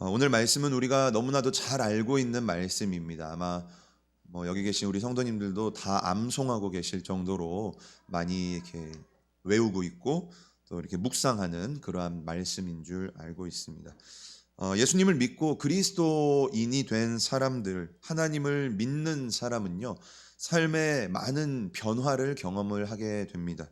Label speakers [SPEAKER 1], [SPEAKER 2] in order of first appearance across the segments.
[SPEAKER 1] 오늘 말씀은 우리가 너무나도 잘 알고 있는 말씀입니다. 아마 여기 계신 우리 성도님들도 다 암송하고 계실 정도로 많이 이렇게 외우고 있고 또 이렇게 묵상하는 그러한 말씀인 줄 알고 있습니다. 예수님을 믿고 그리스도인이 된 사람들, 하나님을 믿는 사람은요, 삶에 많은 변화를 경험을 하게 됩니다.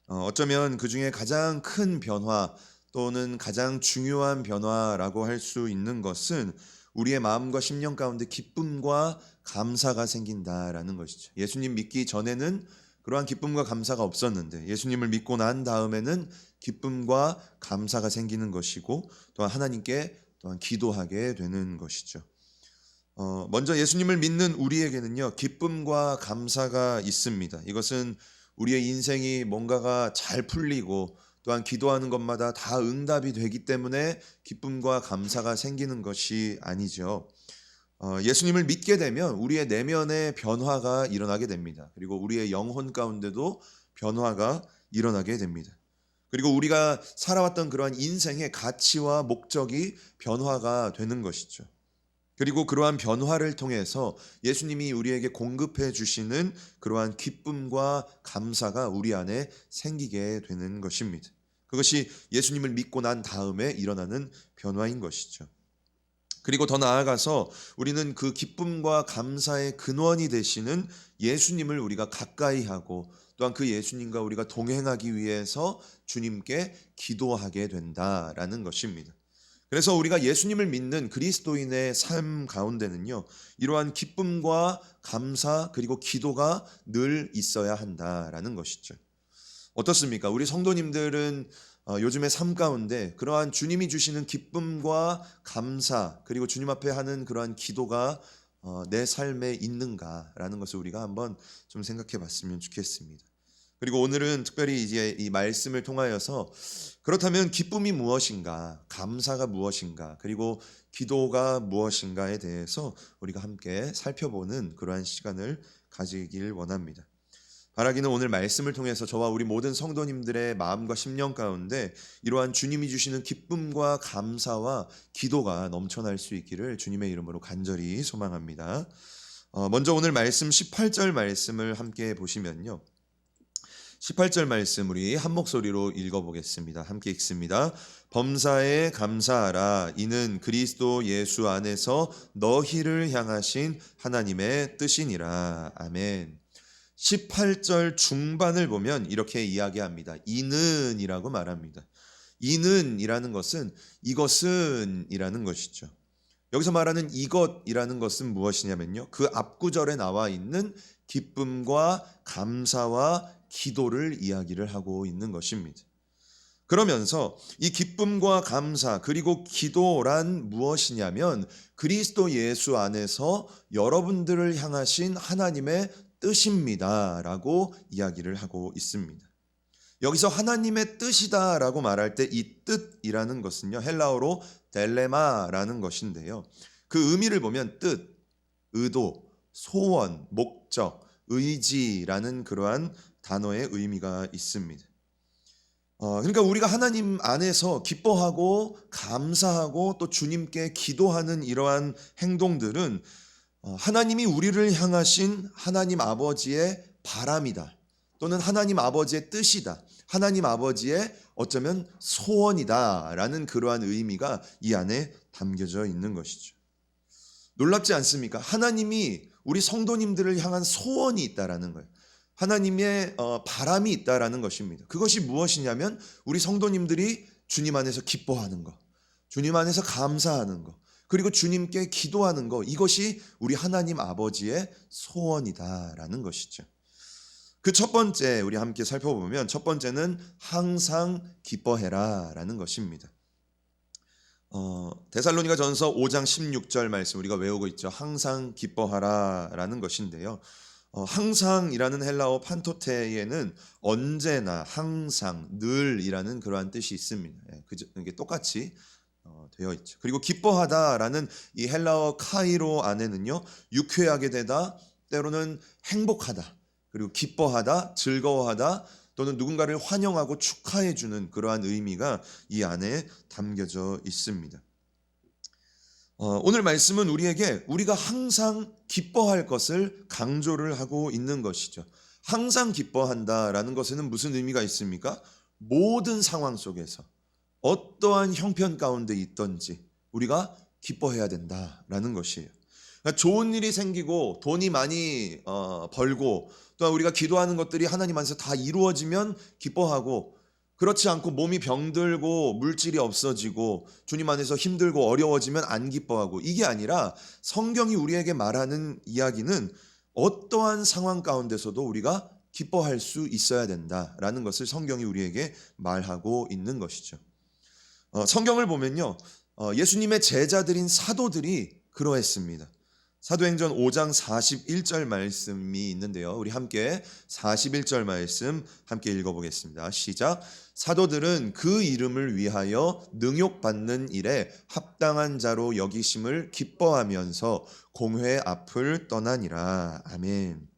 [SPEAKER 1] 어쩌면 그 중에 가장 큰 변화 또는 가장 중요한 변화라고 할 수 있는 것은 우리의 마음과 심령 가운데 기쁨과 감사가 생긴다라는 것이죠. 예수님 믿기 전에는 그러한 기쁨과 감사가 없었는데 예수님을 믿고 난 다음에는 기쁨과 감사가 생기는 것이고 또한 하나님께 또한 기도하게 되는 것이죠. 먼저 예수님을 믿는 우리에게는요, 기쁨과 감사가 있습니다. 이것은 우리의 인생이 뭔가가 잘 풀리고 또한 기도하는 것마다 다 응답이 되기 때문에 기쁨과 감사가 생기는 것이 아니죠. 예수님을 믿게 되면 우리의 내면의 변화가 일어나게 됩니다. 그리고 우리의 영혼 가운데도 변화가 일어나게 됩니다. 그리고 우리가 살아왔던 그러한 인생의 가치와 목적이 변화가 되는 것이죠. 그리고 그러한 변화를 통해서 예수님이 우리에게 공급해 주시는 그러한 기쁨과 감사가 우리 안에 생기게 되는 것입니다. 그것이 예수님을 믿고 난 다음에 일어나는 변화인 것이죠. 그리고 더 나아가서 우리는 그 기쁨과 감사의 근원이 되시는 예수님을 우리가 가까이 하고 또한 그 예수님과 우리가 동행하기 위해서 주님께 기도하게 된다라는 것입니다. 그래서 우리가 예수님을 믿는 그리스도인의 삶 가운데는요, 이러한 기쁨과 감사 그리고 기도가 늘 있어야 한다라는 것이죠. 어떻습니까? 우리 성도님들은 요즘의 삶 가운데 그러한 주님이 주시는 기쁨과 감사 그리고 주님 앞에 하는 그러한 기도가 내 삶에 있는가라는 것을 우리가 한번 좀 생각해 봤으면 좋겠습니다. 그리고 오늘은 특별히 이제 이 말씀을 통하여서 그렇다면 기쁨이 무엇인가, 감사가 무엇인가, 그리고 기도가 무엇인가에 대해서 우리가 함께 살펴보는 그러한 시간을 가지길 원합니다. 바라기는 오늘 말씀을 통해서 저와 우리 모든 성도님들의 마음과 심령 가운데 이러한 주님이 주시는 기쁨과 감사와 기도가 넘쳐날 수 있기를 주님의 이름으로 간절히 소망합니다. 먼저 오늘 말씀 18절 말씀을 함께 보시면요. 18절 말씀 우리 한 목소리로 읽어보겠습니다. 함께 읽습니다. 범사에 감사하라. 이는 그리스도 예수 안에서 너희를 향하신 하나님의 뜻이니라. 아멘. 18절 중반을 보면 이렇게 이야기합니다. 이는이라고 말합니다. 이는이라는 것은 이것은 이라는 것이죠. 여기서 말하는 이것이라는 것은 무엇이냐면요, 그 앞구절에 나와 있는 기쁨과 감사와 기도를 이야기를 하고 있는 것입니다. 그러면서 이 기쁨과 감사 그리고 기도란 무엇이냐면 그리스도 예수 안에서 여러분들을 향하신 하나님의 뜻입니다 라고 이야기를 하고 있습니다. 여기서 하나님의 뜻이다 라고 말할 때 이 뜻이라는 것은요, 헬라어로 델레마라는 것인데요, 그 의미를 보면 뜻, 의도, 소원, 목적, 의지라는 그러한 단어의 의미가 있습니다. 그러니까 우리가 하나님 안에서 기뻐하고 감사하고 또 주님께 기도하는 이러한 행동들은 하나님이 우리를 향하신 하나님 아버지의 바람이다, 또는 하나님 아버지의 뜻이다, 하나님 아버지의 어쩌면 소원이다라는 그러한 의미가 이 안에 담겨져 있는 것이죠. 놀랍지 않습니까? 하나님이 우리 성도님들을 향한 소원이 있다라는 거예요. 하나님의 바람이 있다라는 것입니다. 그것이 무엇이냐면 우리 성도님들이 주님 안에서 기뻐하는 것, 주님 안에서 감사하는 것, 그리고 주님께 기도하는 것, 이것이 우리 하나님 아버지의 소원이다라는 것이죠. 그 첫 번째 우리 함께 살펴보면 첫 번째는 항상 기뻐해라 라는 것입니다. 데살로니가 전서 5장 16절 말씀 우리가 외우고 있죠. 항상 기뻐하라 라는 것인데요, 항상이라는 헬라어 판토테에는 언제나, 항상, 늘이라는 그러한 뜻이 있습니다. 이게 똑같이 되어 있죠. 그리고 기뻐하다라는 이 헬라어 카이로 안에는요, 유쾌하게 되다, 때로는 행복하다, 그리고 기뻐하다, 즐거워하다, 또는 누군가를 환영하고 축하해 주는 그러한 의미가 이 안에 담겨져 있습니다. 오늘 말씀은 우리에게 우리가 항상 기뻐할 것을 강조를 하고 있는 것이죠. 항상 기뻐한다라는 것에는 무슨 의미가 있습니까? 모든 상황 속에서 어떠한 형편 가운데 있든지 우리가 기뻐해야 된다라는 것이에요. 그러니까 좋은 일이 생기고 돈이 많이 벌고 또 우리가 기도하는 것들이 하나님 안에서 다 이루어지면 기뻐하고, 그렇지 않고 몸이 병들고 물질이 없어지고 주님 안에서 힘들고 어려워지면 안 기뻐하고, 이게 아니라 성경이 우리에게 말하는 이야기는 어떠한 상황 가운데서도 우리가 기뻐할 수 있어야 된다라는 것을 성경이 우리에게 말하고 있는 것이죠. 성경을 보면요, 예수님의 제자들인 사도들이 그러했습니다. 사도행전 5장 41절 말씀이 있는데요, 우리 함께 41절 말씀 함께 읽어보겠습니다. 시작. 사도들은 그 이름을 위하여 능욕받는 일에 합당한 자로 여기심을 기뻐하면서 공회 앞을 떠나니라. 아멘.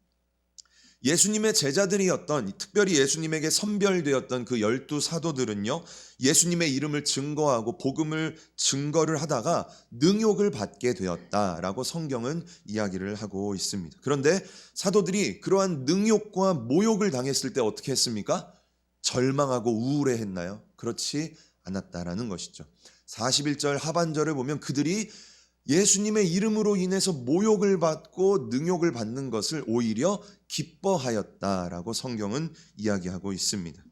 [SPEAKER 1] 예수님의 제자들이었던, 특별히 예수님에게 선별되었던 그 12 사도들은요, 예수님의 이름을 증거하고 복음을 증거를 하다가 능욕을 받게 되었다라고 성경은 이야기를 하고 있습니다. 그런데 사도들이 그러한 능욕과 모욕을 당했을 때 어떻게 했습니까? 절망하고 우울해했나요? 그렇지 않았다라는 것이죠. 41절 하반절을 보면 그들이 예수님의 이름으로 인해서 모욕을 받고 능욕을 받는 것을 오히려 기뻐하였다라고 성경은 이야기하고 있습니다.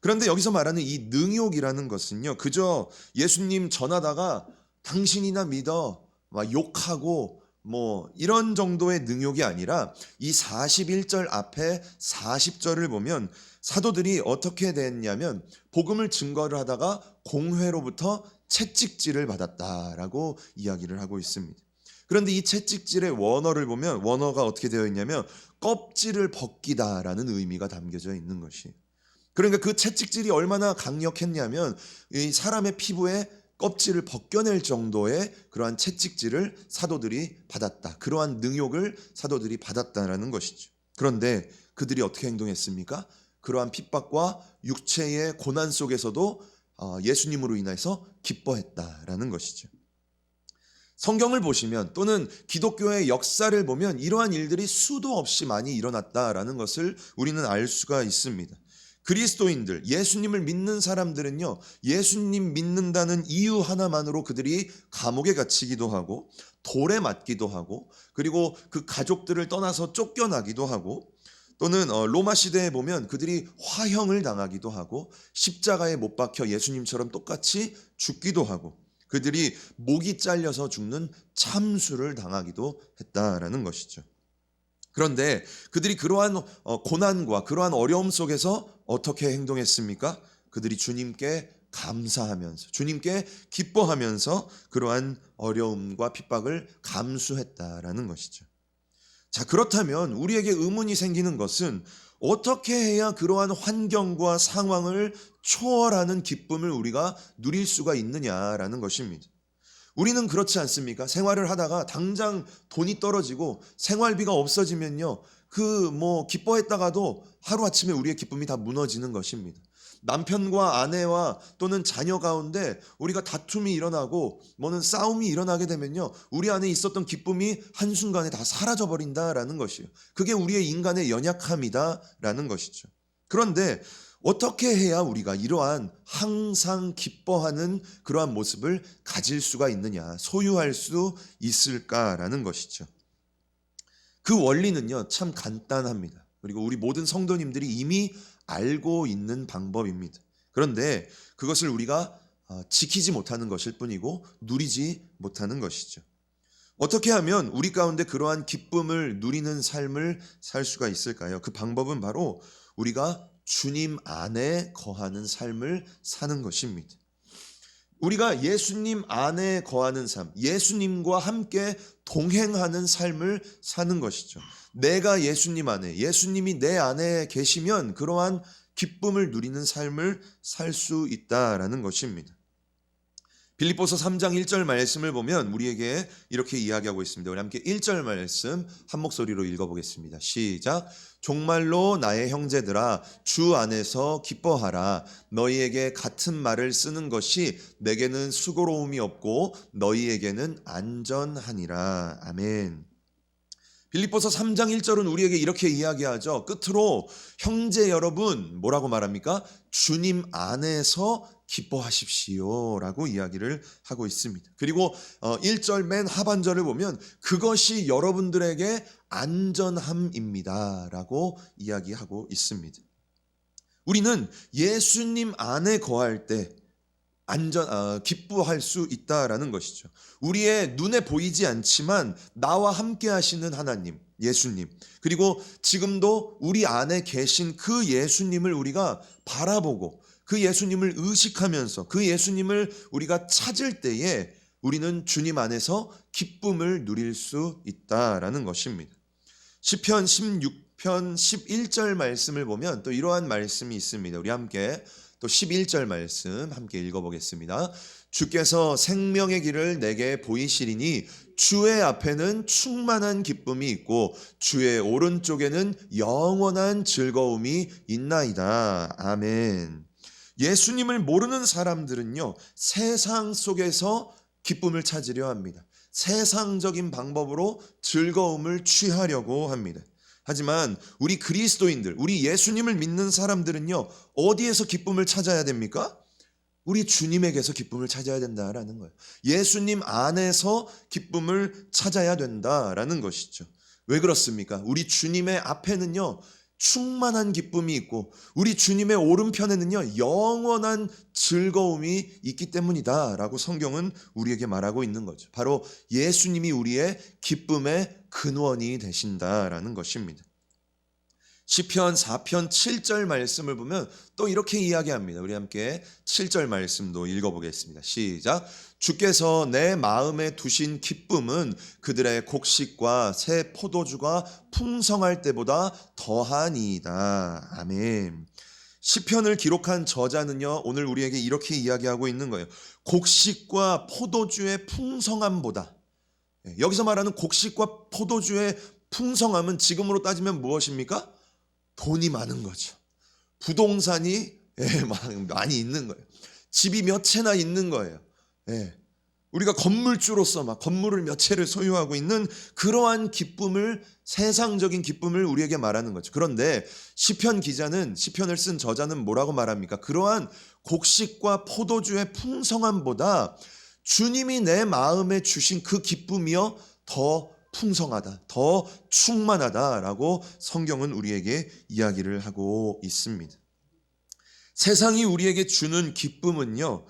[SPEAKER 1] 그런데 여기서 말하는 이 능욕이라는 것은요, 그저 예수님 전하다가 당신이나 믿어 막 욕하고 뭐 이런 정도의 능욕이 아니라, 이 41절 앞에 40절을 보면 사도들이 어떻게 됐냐면 복음을 증거를 하다가 공회로부터 채찍질을 받았다라고 이야기를 하고 있습니다. 그런데 이 채찍질의 원어를 보면 원어가 어떻게 되어 있냐면 껍질을 벗기다라는 의미가 담겨져 있는 것이. 그러니까 그 채찍질이 얼마나 강력했냐면 이 사람의 피부에 껍질을 벗겨낼 정도의 그러한 채찍질을 사도들이 받았다. 그러한 능욕을 사도들이 받았다라는 것이죠. 그런데 그들이 어떻게 행동했습니까? 그러한 핍박과 육체의 고난 속에서도 예수님으로 인해서 기뻐했다라는 것이죠. 성경을 보시면 또는 기독교의 역사를 보면 이러한 일들이 수도 없이 많이 일어났다라는 것을 우리는 알 수가 있습니다. 그리스도인들, 예수님을 믿는 사람들은요, 예수님 믿는다는 이유 하나만으로 그들이 감옥에 갇히기도 하고 돌에 맞기도 하고, 그리고 그 가족들을 떠나서 쫓겨나기도 하고, 또는 로마 시대에 보면 그들이 화형을 당하기도 하고 십자가에 못 박혀 예수님처럼 똑같이 죽기도 하고, 그들이 목이 잘려서 죽는 참수를 당하기도 했다라는 것이죠. 그런데 그들이 그러한 고난과 그러한 어려움 속에서 어떻게 행동했습니까? 그들이 주님께 감사하면서, 주님께 기뻐하면서 그러한 어려움과 핍박을 감수했다라는 것이죠. 자, 그렇다면 우리에게 의문이 생기는 것은 어떻게 해야 그러한 환경과 상황을 초월하는 기쁨을 우리가 누릴 수가 있느냐라는 것입니다. 우리는 그렇지 않습니까? 생활을 하다가 당장 돈이 떨어지고 생활비가 없어지면요, 기뻐했다가도 하루아침에 우리의 기쁨이 다 무너지는 것입니다. 남편과 아내와 또는 자녀 가운데 우리가 다툼이 일어나고 뭐는 싸움이 일어나게 되면요, 우리 안에 있었던 기쁨이 한순간에 다 사라져 버린다라는 것이에요. 그게 우리의 인간의 연약함이다라는 것이죠. 그런데 어떻게 해야 우리가 이러한 항상 기뻐하는 그러한 모습을 가질 수가 있느냐, 소유할 수 있을까라는 것이죠. 그 원리는요, 참 간단합니다. 그리고 우리 모든 성도님들이 이미 알고 있는 방법입니다. 그런데 그것을 우리가 지키지 못하는 것일 뿐이고 누리지 못하는 것이죠. 어떻게 하면 우리 가운데 그러한 기쁨을 누리는 삶을 살 수가 있을까요? 그 방법은 바로 우리가 주님 안에 거하는 삶을 사는 것입니다. 우리가 예수님 안에 거하는 삶, 예수님과 함께 동행하는 삶을 사는 것이죠. 내가 예수님 안에, 예수님이 내 안에 계시면 그러한 기쁨을 누리는 삶을 살 수 있다라는 것입니다. 빌립보서 3장 1절 말씀을 보면 우리에게 이렇게 이야기하고 있습니다. 우리 함께 1절 말씀 한 목소리로 읽어보겠습니다. 시작. 종말로 나의 형제들아 주 안에서 기뻐하라. 너희에게 같은 말을 쓰는 것이 내게는 수고로움이 없고 너희에게는 안전하니라. 아멘. 빌립보서 3장 1절은 우리에게 이렇게 이야기하죠. 끝으로 형제 여러분 뭐라고 말합니까? 주님 안에서 기뻐하십시오 라고 이야기를 하고 있습니다. 그리고 1절 맨 하반절을 보면 그것이 여러분들에게 안전함입니다 라고 이야기하고 있습니다. 우리는 예수님 안에 거할 때 기뻐할 수 있다라는 것이죠. 우리의 눈에 보이지 않지만 나와 함께 하시는 하나님, 예수님, 그리고 지금도 우리 안에 계신 그 예수님을 우리가 바라보고 그 예수님을 의식하면서 그 예수님을 우리가 찾을 때에 우리는 주님 안에서 기쁨을 누릴 수 있다라는 것입니다. 시편 16편 11절 말씀을 보면 또 이러한 말씀이 있습니다. 우리 함께 또 11절 말씀 함께 읽어보겠습니다. 주께서 생명의 길을 내게 보이시리니 주의 앞에는 충만한 기쁨이 있고 주의 오른쪽에는 영원한 즐거움이 있나이다. 아멘. 예수님을 모르는 사람들은요, 세상 속에서 기쁨을 찾으려 합니다. 세상적인 방법으로 즐거움을 취하려고 합니다. 하지만 우리 그리스도인들, 우리 예수님을 믿는 사람들은요, 어디에서 기쁨을 찾아야 됩니까? 우리 주님에게서 기쁨을 찾아야 된다라는 거예요. 예수님 안에서 기쁨을 찾아야 된다라는 것이죠. 왜 그렇습니까? 우리 주님의 앞에는요, 충만한 기쁨이 있고 우리 주님의 오른편에는요, 영원한 즐거움이 있기 때문이다 라고 성경은 우리에게 말하고 있는 거죠. 바로 예수님이 우리의 기쁨의 근원이 되신다라는 것입니다. 시편 4편 7절 말씀을 보면 또 이렇게 이야기합니다. 우리 함께 7절 말씀도 읽어보겠습니다. 시작. 주께서 내 마음에 두신 기쁨은 그들의 곡식과 새 포도주가 풍성할 때보다 더하니이다. 아멘. 시편을 기록한 저자는요, 오늘 우리에게 이렇게 이야기하고 있는 거예요. 곡식과 포도주의 풍성함보다, 여기서 말하는 곡식과 포도주의 풍성함은 지금으로 따지면 무엇입니까? 돈이 많은 거죠. 부동산이 많이 있는 거예요. 집이 몇 채나 있는 거예요. 우리가 건물주로서 막 건물을 몇 채를 소유하고 있는 그러한 기쁨을, 세상적인 기쁨을 우리에게 말하는 거죠. 그런데 시편 기자는, 시편을 쓴 저자는 뭐라고 말합니까? 그러한 곡식과 포도주의 풍성함보다 주님이 내 마음에 주신 그 기쁨이요 더 풍성하다, 더 충만하다라고 성경은 우리에게 이야기를 하고 있습니다. 세상이 우리에게 주는 기쁨은요,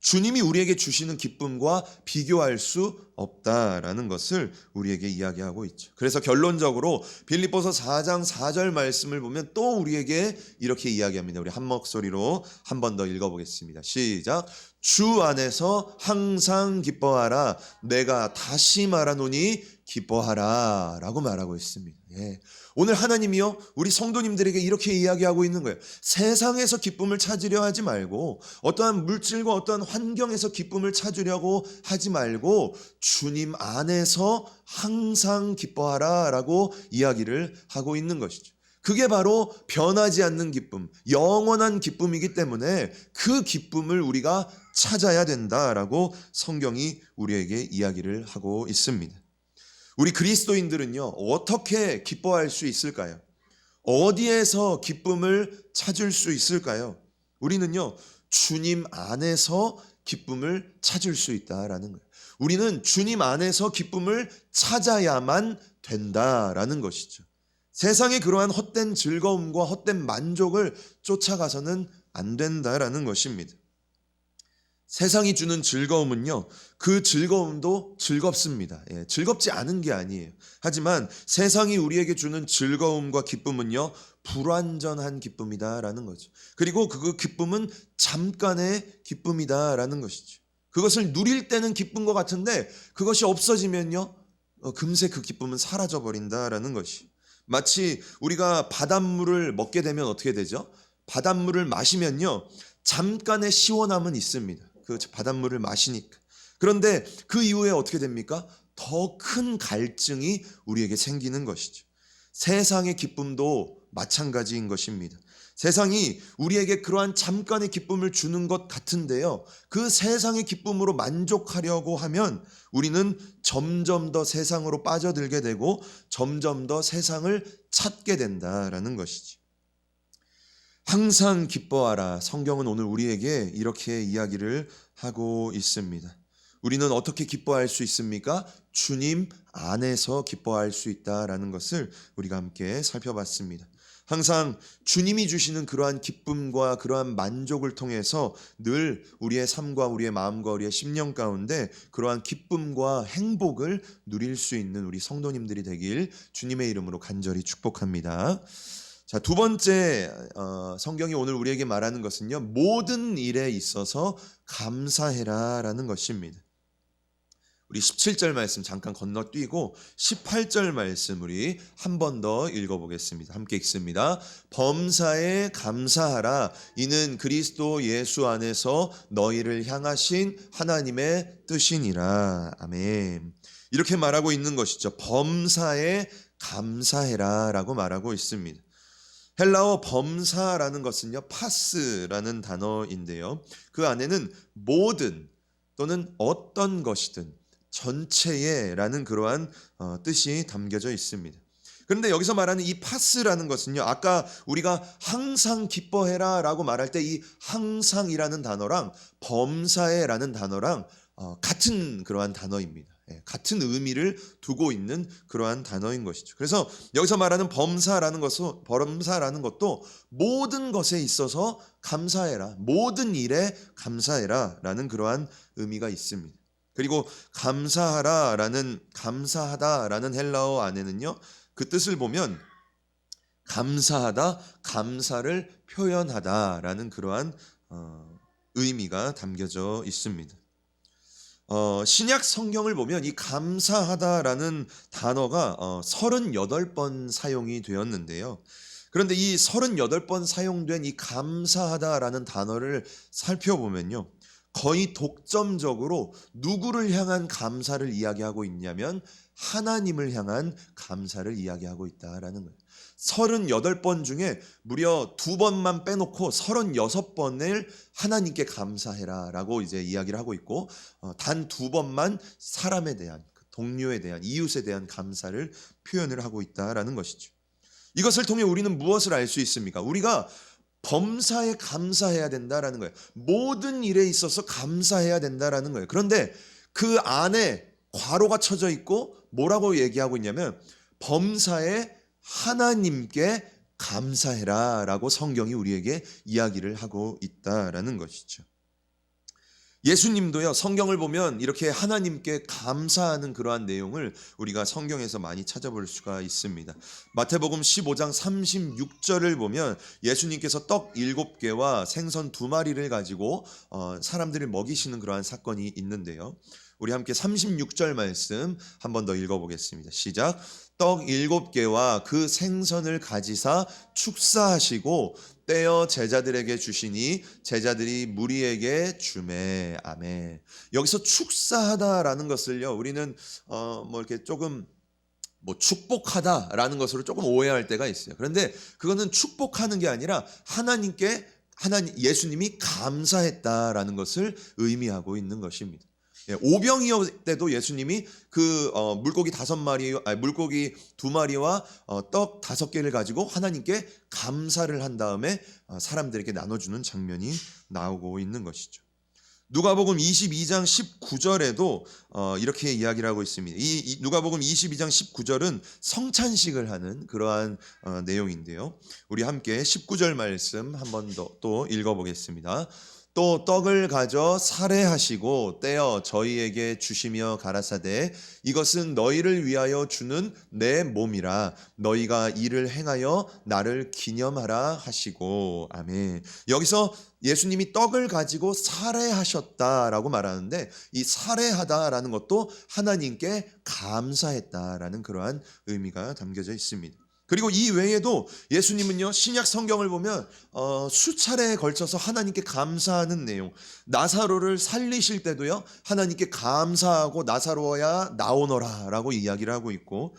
[SPEAKER 1] 주님이 우리에게 주시는 기쁨과 비교할 수 없다라는 것을 우리에게 이야기하고 있죠. 그래서 결론적으로 빌립보서 4장 4절 말씀을 보면 또 우리에게 이렇게 이야기합니다. 우리 한 목소리로 한 번 더 읽어보겠습니다. 시작. 주 안에서 항상 기뻐하라. 내가 다시 말하노니 기뻐하라 라고 말하고 있습니다. 오늘 하나님이요, 우리 성도님들에게 이렇게 이야기하고 있는 거예요. 세상에서 기쁨을 찾으려 하지 말고, 어떠한 물질과 어떠한 환경에서 기쁨을 찾으려고 하지 말고 주님 안에서 항상 기뻐하라 라고 이야기를 하고 있는 것이죠. 그게 바로 변하지 않는 기쁨, 영원한 기쁨이기 때문에 그 기쁨을 우리가 찾아야 된다라고 성경이 우리에게 이야기를 하고 있습니다. 우리 그리스도인들은요, 어떻게 기뻐할 수 있을까요? 어디에서 기쁨을 찾을 수 있을까요? 우리는요, 주님 안에서 기쁨을 찾을 수 있다라는 거예요. 우리는 주님 안에서 기쁨을 찾아야만 된다라는 것이죠. 세상의 그러한 헛된 즐거움과 헛된 만족을 쫓아가서는 안 된다라는 것입니다. 세상이 주는 즐거움은요, 그 즐거움도 즐겁습니다. 즐겁지 않은 게 아니에요. 하지만 세상이 우리에게 주는 즐거움과 기쁨은요, 불완전한 기쁨이다라는 거죠. 그리고 그 기쁨은 잠깐의 기쁨이다라는 것이죠. 그것을 누릴 때는 기쁜 것 같은데 그것이 없어지면요, 금세 그 기쁨은 사라져 버린다라는 것이. 마치 우리가 바닷물을 먹게 되면 어떻게 되죠? 바닷물을 마시면요, 잠깐의 시원함은 있습니다. 그 바닷물을 마시니까. 그런데 그 이후에 어떻게 됩니까? 더 큰 갈증이 우리에게 생기는 것이죠. 세상의 기쁨도 마찬가지인 것입니다. 세상이 우리에게 그러한 잠깐의 기쁨을 주는 것 같은데요, 그 세상의 기쁨으로 만족하려고 하면 우리는 점점 더 세상으로 빠져들게 되고 점점 더 세상을 찾게 된다라는 것이지. 항상 기뻐하라. 성경은 오늘 우리에게 이렇게 이야기를 하고 있습니다. 우리는 어떻게 기뻐할 수 있습니까? 주님 안에서 기뻐할 수 있다라는 것을 우리가 함께 살펴봤습니다. 항상 주님이 주시는 그러한 기쁨과 그러한 만족을 통해서 늘 우리의 삶과 우리의 마음과 우리의 심령 가운데 그러한 기쁨과 행복을 누릴 수 있는 우리 성도님들이 되길 주님의 이름으로 간절히 축복합니다. 자, 두 번째 성경이 오늘 우리에게 말하는 것은요, 모든 일에 있어서 감사해라라는 것입니다. 우리 17절 말씀 잠깐 건너뛰고 18절 말씀 우리 한 번 더 읽어보겠습니다. 함께 읽습니다. 범사에 감사하라. 이는 그리스도 예수 안에서 너희를 향하신 하나님의 뜻이니라. 아멘. 이렇게 말하고 있는 것이죠. 범사에 감사해라 라고 말하고 있습니다. 헬라어 범사라는 것은요, 파스라는 단어인데요, 그 안에는 모든 또는 어떤 것이든 전체에 라는 그러한 뜻이 담겨져 있습니다. 그런데 여기서 말하는 이 파스라는 것은요, 아까 우리가 항상 기뻐해라 라고 말할 때 이 항상이라는 단어랑 범사에라는 단어랑 같은 그러한 단어입니다. 같은 의미를 두고 있는 그러한 단어인 것이죠. 그래서 여기서 말하는 범사라는 것도 모든 것에 있어서 감사해라, 모든 일에 감사해라 라는 그러한 의미가 있습니다. 그리고 감사하다라는 헬라어 안에는요, 그 뜻을 보면 감사하다, 감사를 표현하다라는 그러한 의미가 담겨져 있습니다. 신약 성경을 보면 이 감사하다라는 단어가 38번 사용이 되었는데요. 그런데 이 38번 사용된 이 감사하다라는 단어를 살펴보면요, 거의 독점적으로 누구를 향한 감사를 이야기하고 있냐면 하나님을 향한 감사를 이야기하고 있다라는 거예요. 38번 중에 무려 2번만 빼놓고 36번을 하나님께 감사해라 라고 이제 이야기를 하고 있고, 단 2번만 사람에 대한, 동료에 대한, 이웃에 대한 감사를 표현을 하고 있다라는 것이죠. 이것을 통해 우리는 무엇을 알 수 있습니까? 우리가 범사에 감사해야 된다라는 거예요. 모든 일에 있어서 감사해야 된다라는 거예요. 그런데 그 안에 괄호가 쳐져 있고 뭐라고 얘기하고 있냐면 범사에 하나님께 감사해라 라고 성경이 우리에게 이야기를 하고 있다라는 것이죠. 예수님도요, 성경을 보면 이렇게 하나님께 감사하는 그러한 내용을 우리가 성경에서 많이 찾아볼 수가 있습니다. 마태복음 15장 36절을 보면 예수님께서 떡 7개와 생선 2마리를 가지고 사람들을 먹이시는 그러한 사건이 있는데요, 우리 함께 36절 말씀 한 번 더 읽어보겠습니다. 시작. 떡 7개와 그 생선을 가지사 축사하시고 떼어 제자들에게 주시니 제자들이 무리에게 주매. 아멘. 여기서 축사하다라는 것을요, 우리는 이렇게 조금 축복하다라는 것으로 조금 오해할 때가 있어요. 그런데 그거는 축복하는 게 아니라 예수님이 감사했다라는 것을 의미하고 있는 것입니다. 오병이어 때도 예수님이 그 물고기 2마리와 떡 5개를 가지고 하나님께 감사를 한 다음에 사람들에게 나눠주는 장면이 나오고 있는 것이죠. 누가복음 22장 19절에도 이렇게 이야기를 하고 있습니다. 이 누가복음 22장 19절은 성찬식을 하는 그러한 내용인데요, 우리 함께 19절 말씀 한 번 더 또 읽어보겠습니다. 또 떡을 가져 살해하시고 떼어 저희에게 주시며 가라사대 이것은 너희를 위하여 주는 내 몸이라 너희가 이를 행하여 나를 기념하라 하시고. 아멘. 여기서 예수님이 떡을 가지고 살해하셨다라고 말하는데 이 살해하다라는 것도 하나님께 감사했다라는 그러한 의미가 담겨져 있습니다. 그리고 이 외에도 예수님은요, 신약 성경을 보면 수차례에 걸쳐서 하나님께 감사하는 내용, 나사로를 살리실 때도요, 하나님께 감사하고 나사로야 나오너라 라고 이야기를 하고 있고,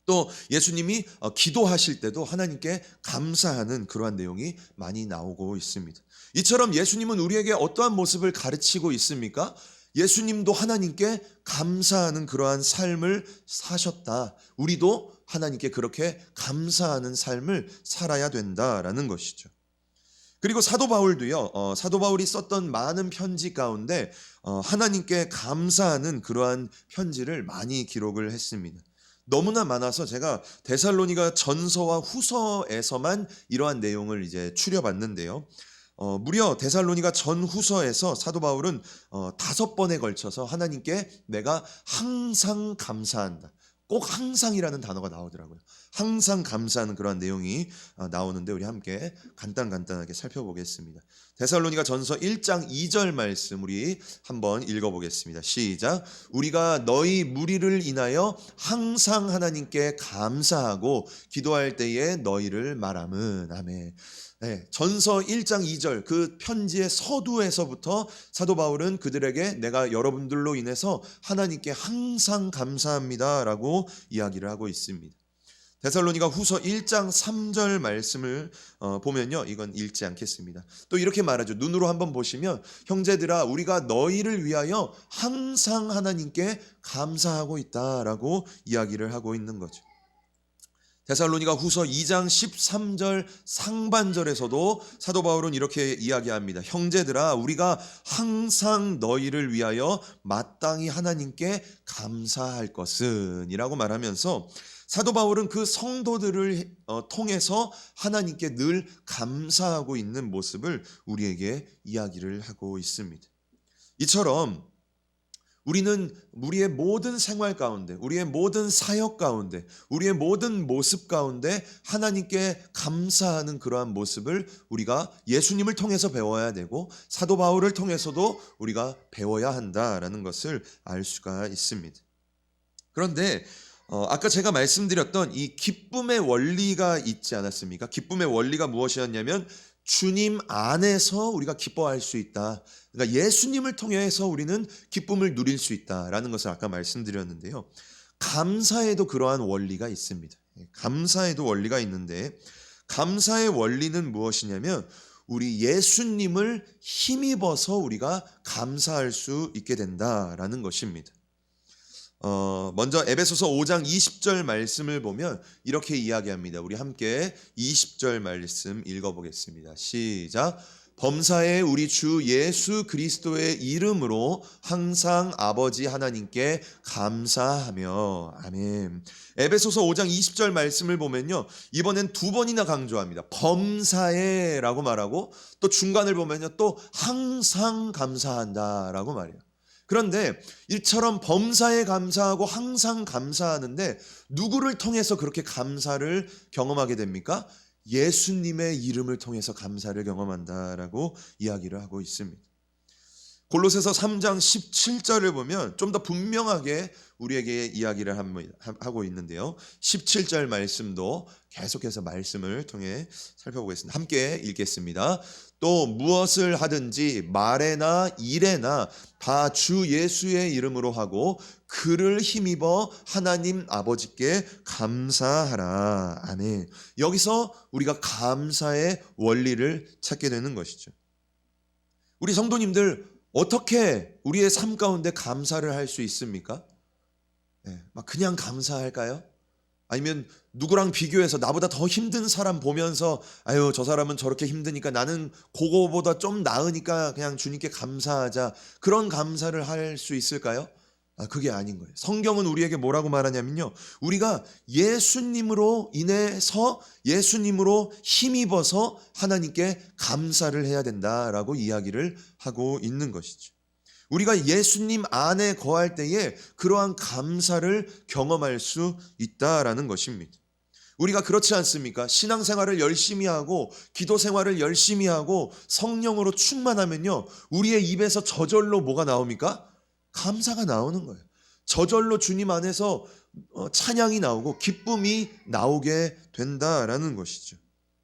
[SPEAKER 1] 또 예수님이 기도하실 때도 하나님께 감사하는 그러한 내용이 많이 나오고 있습니다. 이처럼 예수님은 우리에게 어떠한 모습을 가르치고 있습니까? 예수님도 하나님께 감사하는 그러한 삶을 사셨다. 우리도 하나님께 그렇게 감사하는 삶을 살아야 된다라는 것이죠. 그리고 사도 바울도요, 사도 바울이 썼던 많은 편지 가운데 하나님께 감사하는 그러한 편지를 많이 기록을 했습니다. 너무나 많아서 제가 데살로니가 전서와 후서에서만 이러한 내용을 이제 추려봤는데요. 무려 데살로니가 전후서에서 사도 바울은 5번에 걸쳐서 하나님께 내가 항상 감사한다. 꼭 항상이라는 단어가 나오더라고요. 항상 감사하는 그런 내용이 나오는데 우리 함께 간단하게 살펴보겠습니다. 데살로니가 전서 1장 2절 말씀 우리 한번 읽어보겠습니다. 시작. 우리가 너희 무리를 인하여 항상 하나님께 감사하고 기도할 때에 너희를 말함은. 아멘. 네, 전서 1장 2절 그 편지의 서두에서부터 사도 바울은 그들에게 내가 여러분들로 인해서 하나님께 항상 감사합니다라고 이야기를 하고 있습니다. 데살로니가 후서 1장 3절 말씀을 보면요, 이건 읽지 않겠습니다. 또 이렇게 말하죠. 눈으로 한번 보시면 형제들아 우리가 너희를 위하여 항상 하나님께 감사하고 있다라고 이야기를 하고 있는 거죠. 데살로니가 후서 2장 13절 상반절에서도 사도 바울은 이렇게 이야기합니다. 형제들아 우리가 항상 너희를 위하여 마땅히 하나님께 감사할 것은 이라고 말하면서 사도 바울은 그 성도들을 통해서 하나님께 늘 감사하고 있는 모습을 우리에게 이야기를 하고 있습니다. 이처럼 우리는 우리의 모든 생활 가운데, 우리의 모든 사역 가운데, 우리의 모든 모습 가운데 하나님께 감사하는 그러한 모습을 우리가 예수님을 통해서 배워야 되고 사도 바울을 통해서도 우리가 배워야 한다라는 것을 알 수가 있습니다. 그런데 아까 제가 말씀드렸던 이 기쁨의 원리가 있지 않았습니까? 기쁨의 원리가 무엇이었냐면 주님 안에서 우리가 기뻐할 수 있다. 그러니까 예수님을 통해서 우리는 기쁨을 누릴 수 있다라는 것을 아까 말씀드렸는데요. 감사에도 그러한 원리가 있습니다. 감사에도 원리가 있는데 감사의 원리는 무엇이냐면 우리 예수님을 힘입어서 우리가 감사할 수 있게 된다라는 것입니다. 먼저 에베소서 5장 20절 말씀을 보면 이렇게 이야기합니다. 우리 함께 20절 말씀 읽어보겠습니다. 시작. 범사에 우리 주 예수 그리스도의 이름으로 항상 아버지 하나님께 감사하며. 아멘. 에베소서 5장 20절 말씀을 보면요, 이번엔 2번이나 강조합니다. 범사에라고 말하고 또 중간을 보면요 또 항상 감사한다라고 말해요. 그런데 이처럼 범사에 감사하고 항상 감사하는데 누구를 통해서 그렇게 감사를 경험하게 됩니까? 예수님의 이름을 통해서 감사를 경험한다라고 이야기를 하고 있습니다. 골로새서 3장 17절을 보면 좀 더 분명하게 우리에게 이야기를 하고 있는데요. 17절 말씀도 계속해서 말씀을 통해 살펴보겠습니다. 함께 읽겠습니다. 또 무엇을 하든지 말에나 일에나 다 주 예수의 이름으로 하고 그를 힘입어 하나님 아버지께 감사하라. 아멘. 여기서 우리가 감사의 원리를 찾게 되는 것이죠. 우리 성도님들 어떻게 우리의 삶 가운데 감사를 할 수 있습니까? 막 그냥 감사할까요? 아니면 누구랑 비교해서 나보다 더 힘든 사람 보면서 아유 저 사람은 저렇게 힘드니까 나는 그거보다 좀 나으니까 그냥 주님께 감사하자, 그런 감사를 할 수 있을까요? 그게 아닌 거예요. 성경은 우리에게 뭐라고 말하냐면요, 우리가 예수님으로 인해서 예수님으로 힘입어서 하나님께 감사를 해야 된다라고 이야기를 하고 있는 것이죠. 우리가 예수님 안에 거할 때에 그러한 감사를 경험할 수 있다라는 것입니다. 우리가 그렇지 않습니까? 신앙생활을 열심히 하고 기도 생활을 열심히 하고 성령으로 충만하면요, 우리의 입에서 저절로 뭐가 나옵니까? 감사가 나오는 거예요. 저절로 주님 안에서 찬양이 나오고 기쁨이 나오게 된다라는 것이죠.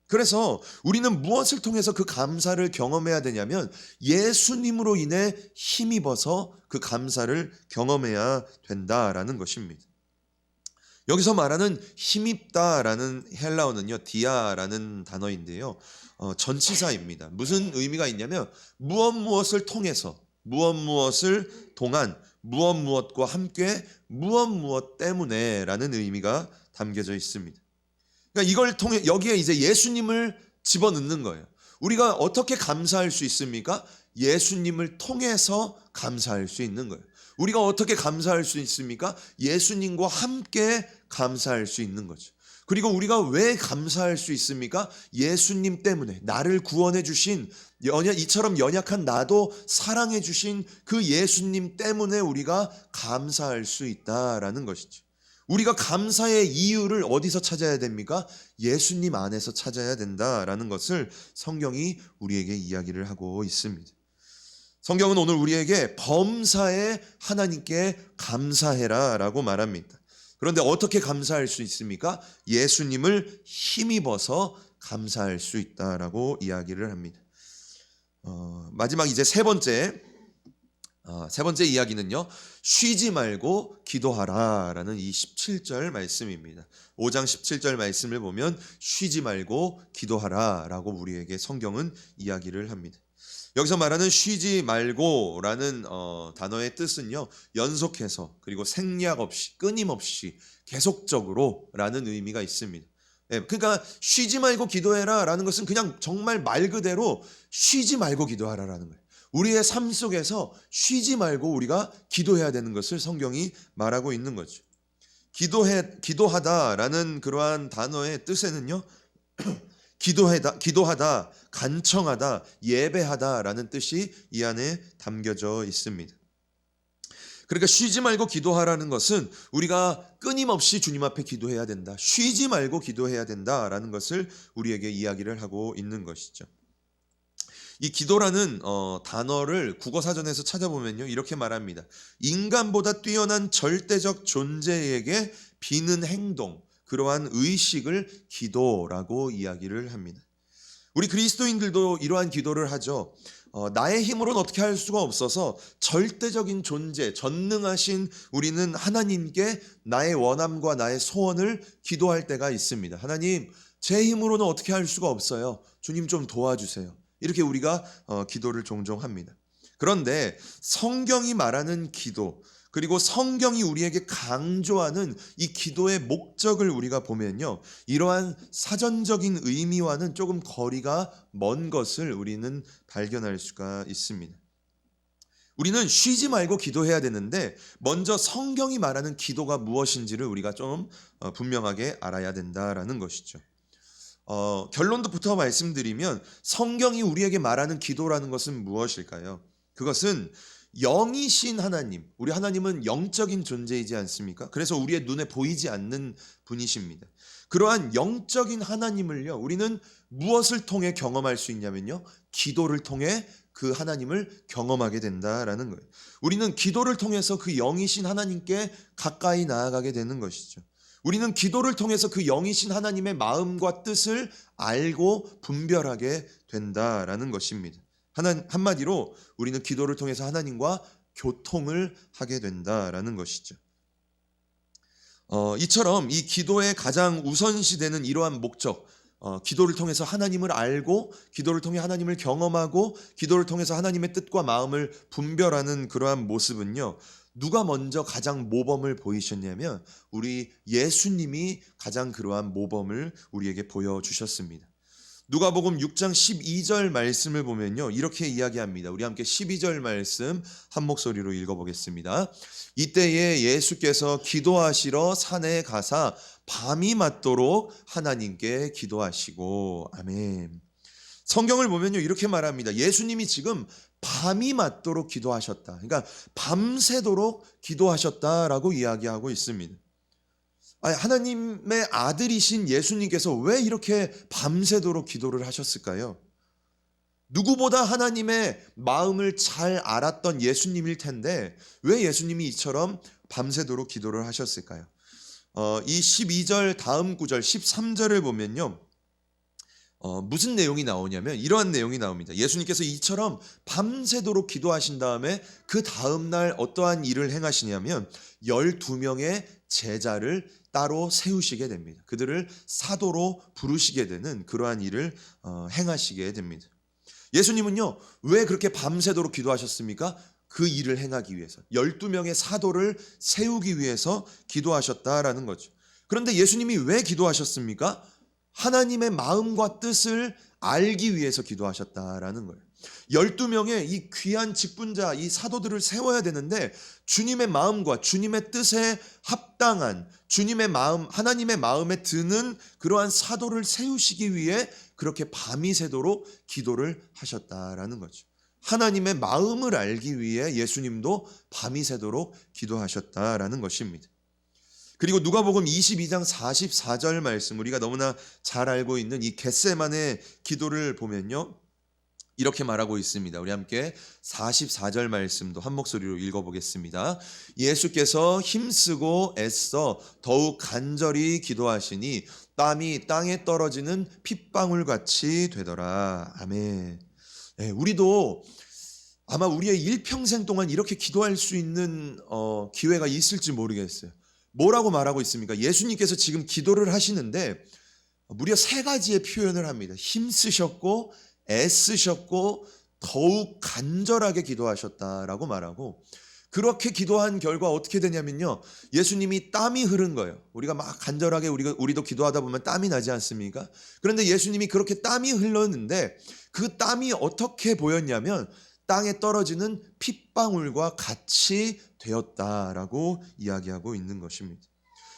[SPEAKER 1] 그래서 우리는 무엇을 통해서 그 감사를 경험해야 되냐면 예수님으로 인해 힘입어서 그 감사를 경험해야 된다라는 것입니다. 여기서 말하는 힘입다라는 헬라어는요, 디아라는 단어인데요, 전치사입니다. 무슨 의미가 있냐면 무엇을 통해서, 무엇을 동한, 무엇과 함께, 무엇 때문에라는 의미가 담겨져 있습니다. 그러니까 이걸 통해 여기에 이제 예수님을 집어넣는 거예요. 우리가 어떻게 감사할 수 있습니까? 예수님을 통해서 감사할 수 있는 거예요. 우리가 어떻게 감사할 수 있습니까? 예수님과 함께 감사할 수 있는 거죠. 그리고 우리가 왜 감사할 수 있습니까? 예수님 때문에 나를 구원해 주신 이처럼 연약한 나도 사랑해 주신 그 예수님 때문에 우리가 감사할 수 있다라는 것이죠. 우리가 감사의 이유를 어디서 찾아야 됩니까? 예수님 안에서 찾아야 된다라는 것을 성경이 우리에게 이야기를 하고 있습니다. 성경은 오늘 우리에게 범사에 하나님께 감사해라 라고 말합니다. 그런데 어떻게 감사할 수 있습니까? 예수님을 힘입어서 감사할 수 있다라고 이야기를 합니다. 마지막 이제 세 번째 이야기는요, 쉬지 말고 기도하라 라는 이 17절 말씀입니다. 5장 17절 말씀을 보면 쉬지 말고 기도하라 라고 우리에게 성경은 이야기를 합니다. 여기서 말하는 쉬지 말고 라는 단어의 뜻은요, 연속해서 그리고 생략 없이 끊임없이 계속적으로 라는 의미가 있습니다. 그러니까 쉬지 말고 기도해라 라는 것은 그냥 정말 말 그대로 쉬지 말고 기도하라 라는 거예요. 우리의 삶 속에서 쉬지 말고 우리가 기도해야 되는 것을 성경이 말하고 있는 거죠. 기도하다라는 그러한 단어의 뜻에는요, 기도하다, 간청하다, 예배하다라는 뜻이 이 안에 담겨져 있습니다. 그러니까 쉬지 말고 기도하라는 것은 우리가 끊임없이 주님 앞에 기도해야 된다, 쉬지 말고 기도해야 된다라는 것을 우리에게 이야기를 하고 있는 것이죠. 이 기도라는 단어를 국어사전에서 찾아보면요, 이렇게 말합니다. 인간보다 뛰어난 절대적 존재에게 비는 행동, 그러한 의식을 기도라고 이야기를 합니다. 우리 그리스도인들도 이러한 기도를 하죠. 나의 힘으로는 어떻게 할 수가 없어서 절대적인 존재, 전능하신 우리는 하나님께 나의 원함과 나의 소원을 기도할 때가 있습니다. 하나님, 제 힘으로는 어떻게 할 수가 없어요. 주님 좀 도와주세요. 이렇게 우리가 기도를 종종 합니다. 그런데 성경이 말하는 기도, 그리고 성경이 우리에게 강조하는 이 기도의 목적을 우리가 보면요, 이러한 사전적인 의미와는 조금 거리가 먼 것을 우리는 발견할 수가 있습니다. 우리는 쉬지 말고 기도해야 되는데 먼저 성경이 말하는 기도가 무엇인지를 우리가 좀 분명하게 알아야 된다라는 것이죠. 결론부터 말씀드리면 성경이 우리에게 말하는 기도라는 것은 무엇일까요? 그것은 영이신 하나님, 우리 하나님은 영적인 존재이지 않습니까? 그래서 우리의 눈에 보이지 않는 분이십니다. 그러한 영적인 하나님을요, 우리는 무엇을 통해 경험할 수 있냐면요, 기도를 통해 그 하나님을 경험하게 된다라는 거예요. 우리는 기도를 통해서 그 영이신 하나님께 가까이 나아가게 되는 것이죠. 우리는 기도를 통해서 그 영이신 하나님의 마음과 뜻을 알고 분별하게 된다라는 것입니다. 한마디로 우리는 기도를 통해서 하나님과 교통을 하게 된다라는 것이죠. 이처럼 이 기도의 가장 우선시되는 이러한 목적, 기도를 통해서 하나님을 알고 기도를 통해 하나님을 경험하고 기도를 통해서 하나님의 뜻과 마음을 분별하는 그러한 모습은요, 누가 먼저 가장 모범을 보이셨냐면 우리 예수님이 가장 그러한 모범을 우리에게 보여주셨습니다. 누가복음 6장 12절 말씀을 보면요, 이렇게 이야기합니다. 우리 함께 12절 말씀 한 목소리로 읽어보겠습니다. 이때에 예수께서 기도하시러 산에 가사 밤이 맞도록 하나님께 기도하시고. 아멘. 성경을 보면요, 이렇게 말합니다. 예수님이 지금 밤이 맞도록 기도하셨다. 그러니까 밤새도록 기도하셨다라고 이야기하고 있습니다. 하나님의 아들이신 예수님께서 왜 이렇게 밤새도록 기도를 하셨을까요? 누구보다 하나님의 마음을 잘 알았던 예수님일 텐데 왜 예수님이 이처럼 밤새도록 기도를 하셨을까요? 이 12절 다음 구절 13절을 보면요. 무슨 내용이 나오냐면 이러한 내용이 나옵니다. 예수님께서 이처럼 밤새도록 기도하신 다음에 그 다음날 어떠한 일을 행하시냐면 12명의 제자를 따로 세우시게 됩니다. 그들을 사도로 부르시게 되는 그러한 일을 행하시게 됩니다. 예수님은요, 왜 그렇게 밤새도록 기도하셨습니까? 그 일을 행하기 위해서 12명의 사도를 세우기 위해서 기도하셨다라는 거죠. 그런데 예수님이 왜 기도하셨습니까? 하나님의 마음과 뜻을 알기 위해서 기도하셨다라는 거예요. 12명의 이 귀한 직분자, 이 사도들을 세워야 되는데 주님의 마음과 주님의 뜻에 합당한 주님의 마음, 하나님의 마음에 드는 그러한 사도를 세우시기 위해 그렇게 밤이 새도록 기도를 하셨다라는 거죠. 하나님의 마음을 알기 위해 예수님도 밤이 새도록 기도하셨다라는 것입니다. 그리고 누가복음 22장 44절 말씀, 우리가 너무나 잘 알고 있는 이 겟세마네 기도를 보면요, 이렇게 말하고 있습니다. 우리 함께 44절 말씀도 한 목소리로 읽어보겠습니다. 예수께서 힘쓰고 애써 더욱 간절히 기도하시니 땀이 땅에 떨어지는 핏방울같이 되더라. 아멘. 네, 우리도 아마 우리의 일평생 동안 이렇게 기도할 수 있는 기회가 있을지 모르겠어요. 뭐라고 말하고 있습니까? 예수님께서 지금 기도를 하시는데 무려 3가지의 표현을 합니다. 힘쓰셨고 애쓰셨고 더욱 간절하게 기도하셨다라고 말하고, 그렇게 기도한 결과 어떻게 되냐면요, 예수님이 땀이 흐른 거예요. 우리가 막 간절하게 우리도 기도하다 보면 땀이 나지 않습니까? 그런데 예수님이 그렇게 땀이 흘렀는데 그 땀이 어떻게 보였냐면 땅에 떨어지는 핏방울과 같이 되었다라고 이야기하고 있는 것입니다.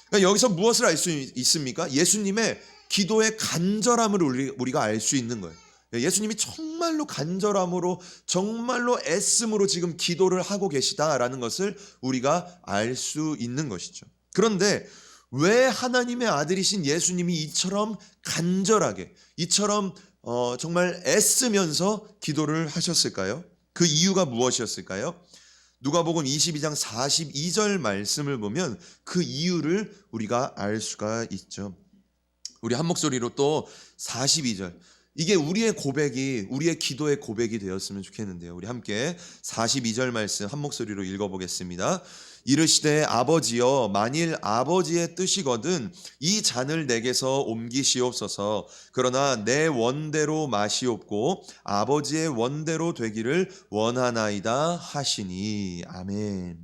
[SPEAKER 1] 그러니까 여기서 무엇을 알 수 있습니까? 예수님의 기도의 간절함을 우리가 알 수 있는 거예요. 예수님이 정말로 간절함으로 정말로 애씀으로 지금 기도를 하고 계시다라는 것을 우리가 알 수 있는 것이죠. 그런데 왜 하나님의 아들이신 예수님이 이처럼 간절하게, 이처럼 정말 애쓰면서 기도를 하셨을까요? 그 이유가 무엇이었을까요? 누가복음 22장 42절 말씀을 보면 그 이유를 우리가 알 수가 있죠. 우리 한 목소리로 또 42절, 이게 우리의 고백이, 우리의 기도의 고백이 되었으면 좋겠는데요. 우리 함께 42절 말씀 한 목소리로 읽어보겠습니다. 이르시되 아버지여, 만일 아버지의 뜻이거든 이 잔을 내게서 옮기시옵소서. 그러나 내 원대로 마시옵고 아버지의 원대로 되기를 원하나이다 하시니. 아멘.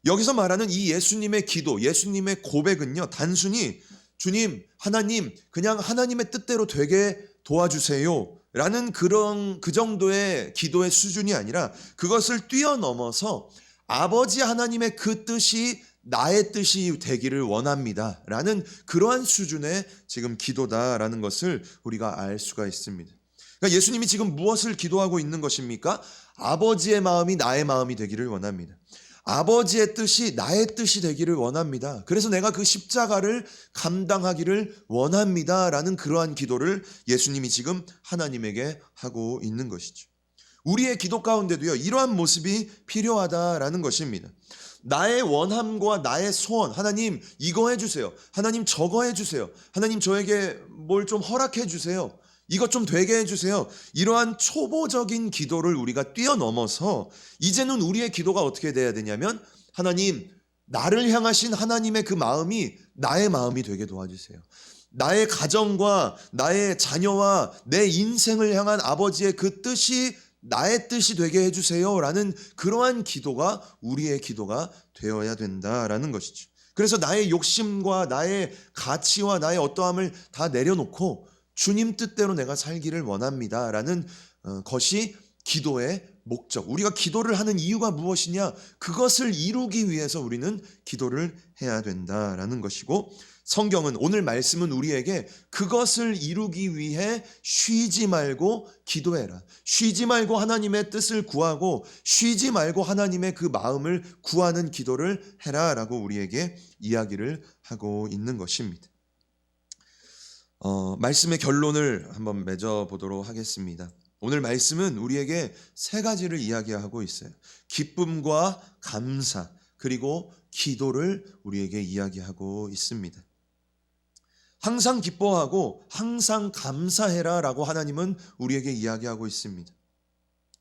[SPEAKER 1] 여기서 말하는 이 예수님의 기도, 예수님의 고백은요, 단순히 주님, 하나님, 그냥 하나님의 뜻대로 되게 도와주세요 라는 그 정도의 기도의 수준이 아니라 그것을 뛰어넘어서 아버지 하나님의 그 뜻이 나의 뜻이 되기를 원합니다 라는 그러한 수준의 지금 기도다라는 것을 우리가 알 수가 있습니다. 그러니까 예수님이 지금 무엇을 기도하고 있는 것입니까? 아버지의 마음이 나의 마음이 되기를 원합니다. 아버지의 뜻이 나의 뜻이 되기를 원합니다. 그래서 내가 그 십자가를 감당하기를 원합니다 라는 그러한 기도를 예수님이 지금 하나님에게 하고 있는 것이죠. 우리의 기도 가운데도요, 이러한 모습이 필요하다라는 것입니다. 나의 원함과 나의 소원, 하나님 이거 해주세요, 하나님 저거 해주세요, 하나님 저에게 뭘 좀 허락해 주세요, 이것 좀 되게 해주세요, 이러한 초보적인 기도를 우리가 뛰어넘어서 이제는 우리의 기도가 어떻게 돼야 되냐면, 하나님, 나를 향하신 하나님의 그 마음이 나의 마음이 되게 도와주세요. 나의 가정과 나의 자녀와 내 인생을 향한 아버지의 그 뜻이 나의 뜻이 되게 해주세요 라는 그러한 기도가 우리의 기도가 되어야 된다라는 것이죠. 그래서 나의 욕심과 나의 가치와 나의 어떠함을 다 내려놓고 주님 뜻대로 내가 살기를 원합니다 라는 것이 기도의 목적. 우리가 기도를 하는 이유가 무엇이냐? 그것을 이루기 위해서 우리는 기도를 해야 된다라는 것이고, 성경은, 오늘 말씀은 우리에게 그것을 이루기 위해 쉬지 말고 기도해라, 쉬지 말고 하나님의 뜻을 구하고 쉬지 말고 하나님의 그 마음을 구하는 기도를 해라 라고 우리에게 이야기를 하고 있는 것입니다. 말씀의 결론을 한번 맺어보도록 하겠습니다. 오늘 말씀은 우리에게 3가지를 이야기하고 있어요. 기쁨과 감사, 그리고 기도를 우리에게 이야기하고 있습니다. 항상 기뻐하고 항상 감사해라라고 하나님은 우리에게 이야기하고 있습니다.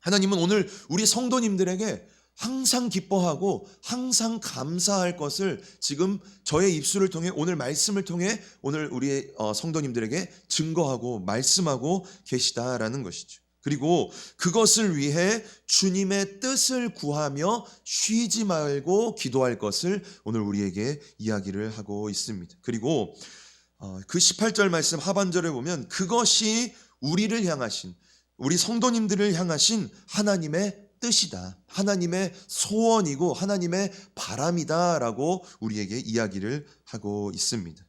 [SPEAKER 1] 하나님은 오늘 우리 성도님들에게 항상 기뻐하고 항상 감사할 것을 지금 저의 입술을 통해 오늘 말씀을 통해 오늘 우리 성도님들에게 증거하고 말씀하고 계시다라는 것이죠. 그리고 그것을 위해 주님의 뜻을 구하며 쉬지 말고 기도할 것을 오늘 우리에게 이야기를 하고 있습니다. 그리고 그 18절 말씀 하반절에 보면 그것이 우리를 향하신 우리 성도님들을 향하신 하나님의 뜻이다. 하나님의 소원이고 하나님의 바람이다라고 우리에게 이야기를 하고 있습니다.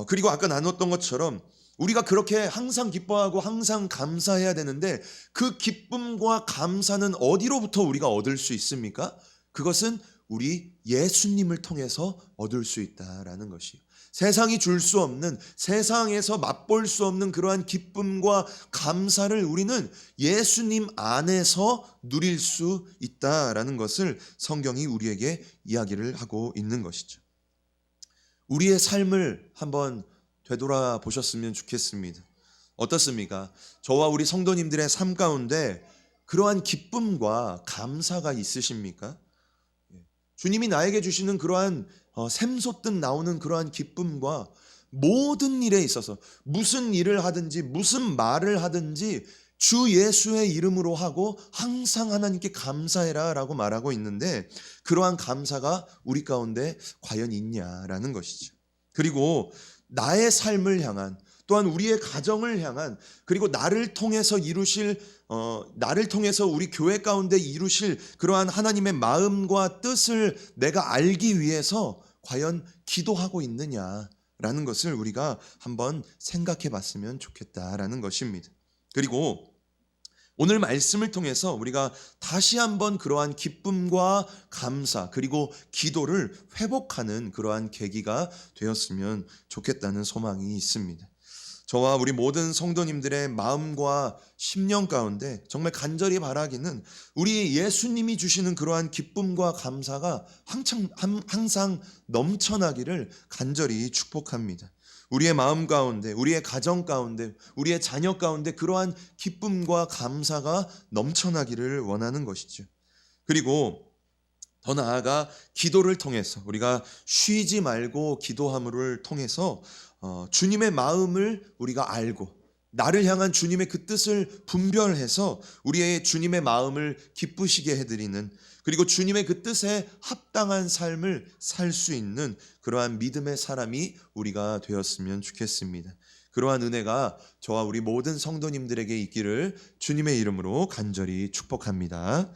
[SPEAKER 1] 그리고 아까 나눴던 것처럼 우리가 그렇게 항상 기뻐하고 항상 감사해야 되는데 그 기쁨과 감사는 어디로부터 우리가 얻을 수 있습니까? 그것은 우리 예수님을 통해서 얻을 수 있다라는 것이에요. 세상이 줄 수 없는, 세상에서 맛볼 수 없는 그러한 기쁨과 감사를 우리는 예수님 안에서 누릴 수 있다라는 것을 성경이 우리에게 이야기를 하고 있는 것이죠. 우리의 삶을 한번 되돌아보셨으면 좋겠습니다. 어떻습니까? 저와 우리 성도님들의 삶 가운데 그러한 기쁨과 감사가 있으십니까? 주님이 나에게 주시는 그러한 샘솟듯 나오는 그러한 기쁨과 모든 일에 있어서 무슨 일을 하든지 무슨 말을 하든지 주 예수의 이름으로 하고 항상 하나님께 감사해라 라고 말하고 있는데 그러한 감사가 우리 가운데 과연 있냐라는 것이죠. 그리고 나의 삶을 향한 또한 우리의 가정을 향한 그리고 나를 통해서 우리 교회 가운데 이루실 그러한 하나님의 마음과 뜻을 내가 알기 위해서 과연 기도하고 있느냐라는 것을 우리가 한번 생각해 봤으면 좋겠다라는 것입니다. 그리고 오늘 말씀을 통해서 우리가 다시 한번 그러한 기쁨과 감사 그리고 기도를 회복하는 그러한 계기가 되었으면 좋겠다는 소망이 있습니다. 저와 우리 모든 성도님들의 마음과 심령 가운데 정말 간절히 바라기는 우리 예수님이 주시는 그러한 기쁨과 감사가 항상 넘쳐나기를 간절히 축복합니다. 우리의 마음 가운데, 우리의 가정 가운데, 우리의 자녀 가운데 그러한 기쁨과 감사가 넘쳐나기를 원하는 것이죠. 그리고 더 나아가 기도를 통해서 우리가 쉬지 말고 기도함을 통해서 주님의 마음을 우리가 알고 나를 향한 주님의 그 뜻을 분별해서 우리의 주님의 마음을 기쁘시게 해드리는 그리고 주님의 그 뜻에 합당한 삶을 살 수 있는 그러한 믿음의 사람이 우리가 되었으면 좋겠습니다. 그러한 은혜가 저와 우리 모든 성도님들에게 있기를 주님의 이름으로 간절히 축복합니다.